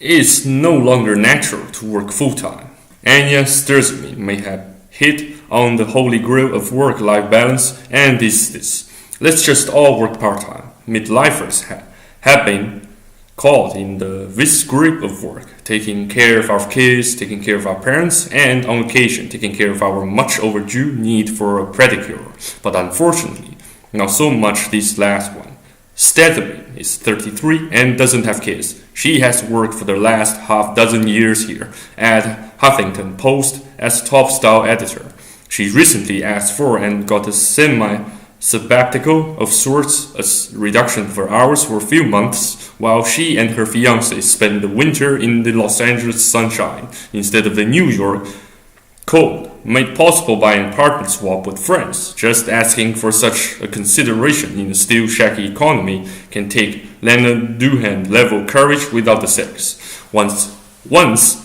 It's no longer natural to work full-time. Anya Sturzman may have hit on the holy grail of work-life balance, and this. Let's just all work part-time. Midlifers have been caught in the vicious grip of work, taking care of our kids, taking care of our parents, and on occasion taking care of our much overdue need for a pedicure. But unfortunately, not so much this last one. Stedman is 33 and doesn't have kids. She has worked for the last half dozen years here at Huffington Post as top style editor. She recently asked for and got a semi-sabbatical of sorts, a reduction for hours for a few months, while she and her fiancé spent the winter in the Los Angeles sunshine instead of the New York cold, made possible by an apartment swap with friends. Just asking for such a consideration in a still shaky economy can take Leonard Doohan level courage without the sex. Once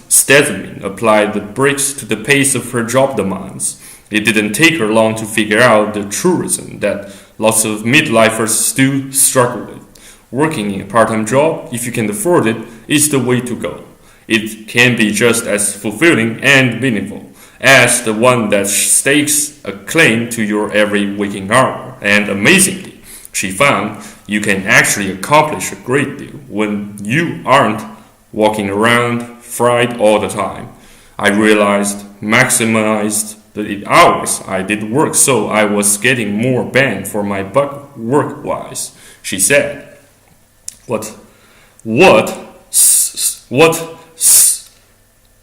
Stedman applied the brakes to the pace of her job demands. It didn't take her long to figure out the truism that lots of midlifers still struggle with. Working in a part-time job, if you can afford it, is the way to go. It can be just as fulfilling and meaningful as the one that stakes a claim to your every waking hour. And amazingly, she found you can actually accomplish a great deal when you aren't walking around fried all the time. I maximized the hours I did work so I was getting more bang for my buck work-wise, she said. What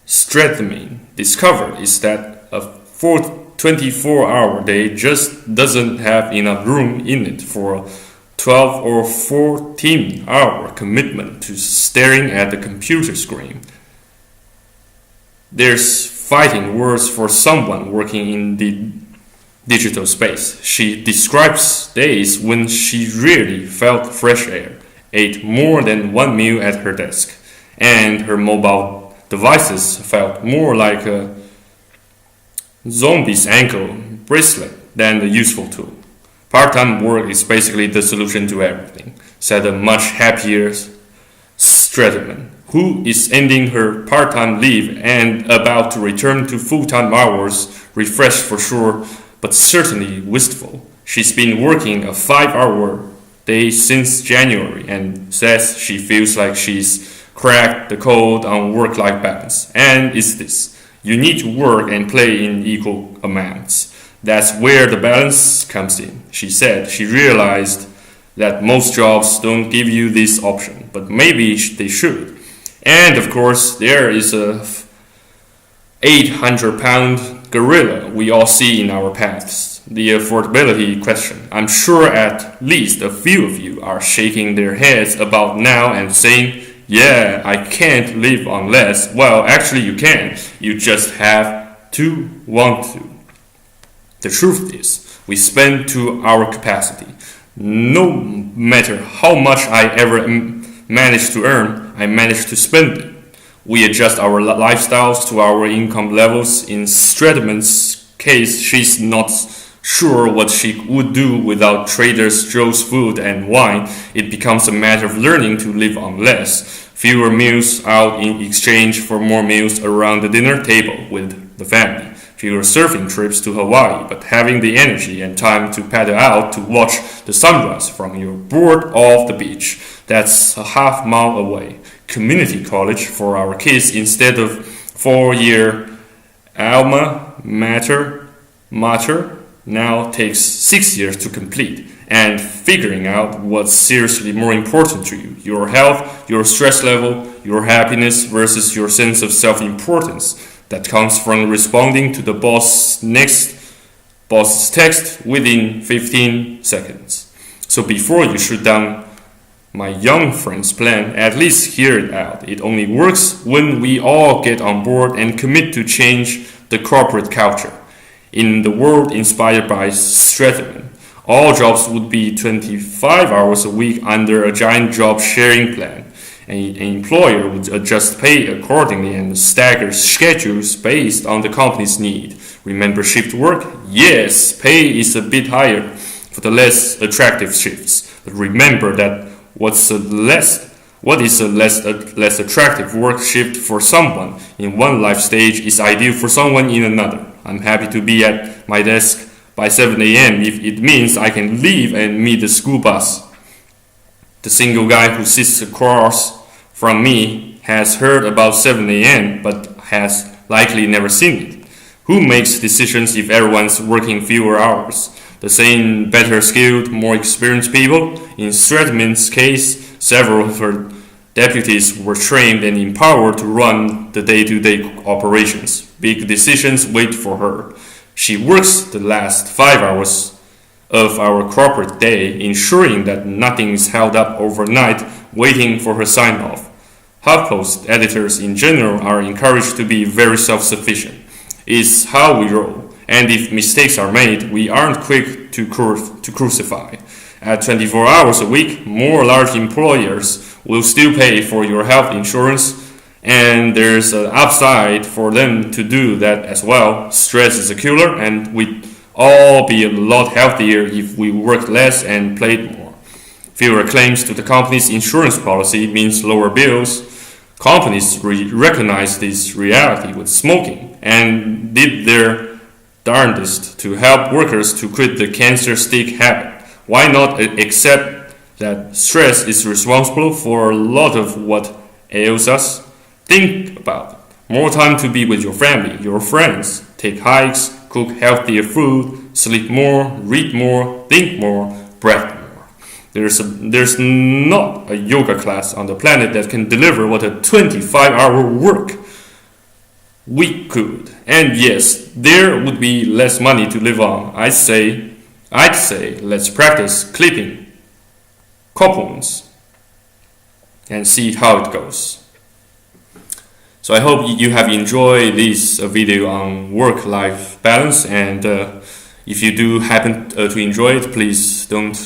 Stedman discovered is that a 24-hour day just doesn't have enough room in it for a 12 or 14-hour commitment to staring at the computer screen. There's fighting words for someone working in the digital space. She describes days when she really felt fresh air, ate more than one meal at her desk, and her mobile devices felt more like a zombie's ankle bracelet than a useful tool. Part-time work is basically the solution to everything, said a much happier Stedman, who is ending her part-time leave and about to return to full-time hours, refreshed for sure, but certainly wistful. She's been working a 5-hour day since January and says she feels like she's cracked the code on work-life balance. And it's this: you need to work and play in equal amounts. That's where the balance comes in. She said she realized that most jobs don't give you this option, but maybe they should. And of course, there is a 800-pound gorilla we all see in our paths, the affordability question. I'm sure at least a few of you are shaking their heads about now and saying, yeah, I can't live on less. Well, actually you can. You just have to want to. The truth is, we spend to our capacity. No matter how much I ever manage to earn, I manage to spend it. We adjust our lifestyles to our income levels. In Stedman's case, she's not sure what she would do without Trader Joe's food and wine. It becomes a matter of learning to live on less. Fewer meals out in exchange for more meals around the dinner table with the family. Fewer surfing trips to Hawaii, but having the energy and time to paddle out to watch the sunrise from your board off the beach. That's a half-mile away. Community college for our kids instead of 4-year alma mater now takes 6 years to complete. And figuring out what's seriously more important to you, your health, your stress level, your happiness versus your sense of self-importance that comes from responding to the boss's text within 15 seconds. So before you shoot down my young friend's plan, at least hear it out. It only works when we all get on board and commit to change the corporate culture. In the world inspired by Stedman, all jobs would be 25 hours a week under a giant job sharing plan. An employer would adjust pay accordingly and stagger schedules based on the company's need. Remember shift work? Yes, pay is a bit higher for the less attractive shifts. But remember that what's What is a less attractive work shift for someone in one life stage is ideal for someone in another. I'm happy to be at my desk by 7 a.m. if it means I can leave and meet the school bus. The single guy who sits across from me has heard about 7 a.m. but has likely never seen it. Who makes decisions if everyone's working fewer hours? The same better skilled, more experienced people? In Stratman's case, several of her deputies were trained and empowered to run the day-to-day operations. Big decisions wait for her. She works the last 5 hours of our corporate day, ensuring that nothing is held up overnight waiting for her sign-off. HuffPost editors in general are encouraged to be very self-sufficient. It's how we roll, and if mistakes are made, we aren't quick to crucify. At 24 hours a week, more large employers will still pay for your health insurance, and there's an upside for them to do that as well. Stress is a killer, and we'd all be a lot healthier if we worked less and played more. Fewer claims to the company's insurance policy means lower bills. Companies recognize this reality with smoking and did their darndest to help workers to quit the cancer stick habit. Why not accept that stress is responsible for a lot of what ails us? Think about it. More time to be with your family, your friends, take hikes, cook healthier food, sleep more, read more, think more, breathe more. There's not a yoga class on the planet that can deliver what a 25-hour work week could. And yes, there would be less money to live on. I'd say let's practice clipping coupons and see how it goes. So I hope you have enjoyed this video on work-life balance, and if you do happen to enjoy it, please don't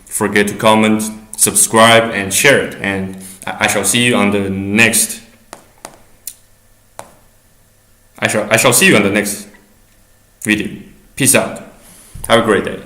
forget to comment, subscribe, and share it. And I shall see you on the next. I shall see you on the next video. Peace out. Have a great day.